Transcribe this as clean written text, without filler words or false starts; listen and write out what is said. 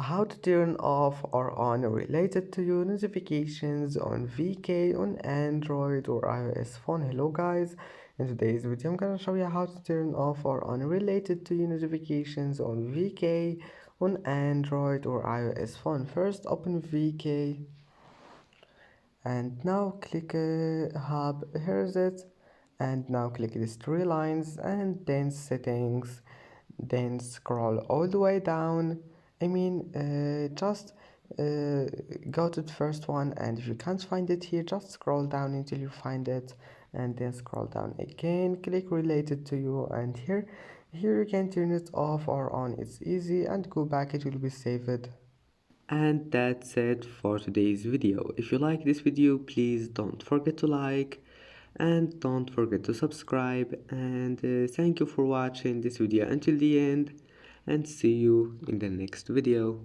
how to turn off or on related to your notifications on VK on Android or iOS phone. Hello guys, in today's video I'm gonna show you how to turn off or on related to your notifications on VK on Android or iOS phone. First open VK and now click hub. Here is it, and now click these three lines and then settings, then scroll all the way down. Just go to the first one, and if you can't find it here, just scroll down until you find it, and then scroll down again, click related to you, and here you can turn it off or on. It's easy, and go back, it will be saved. And that's it for today's video. If you like this video, please don't forget to like and don't forget to subscribe, and thank you for watching this video until the end, and see you in the next video.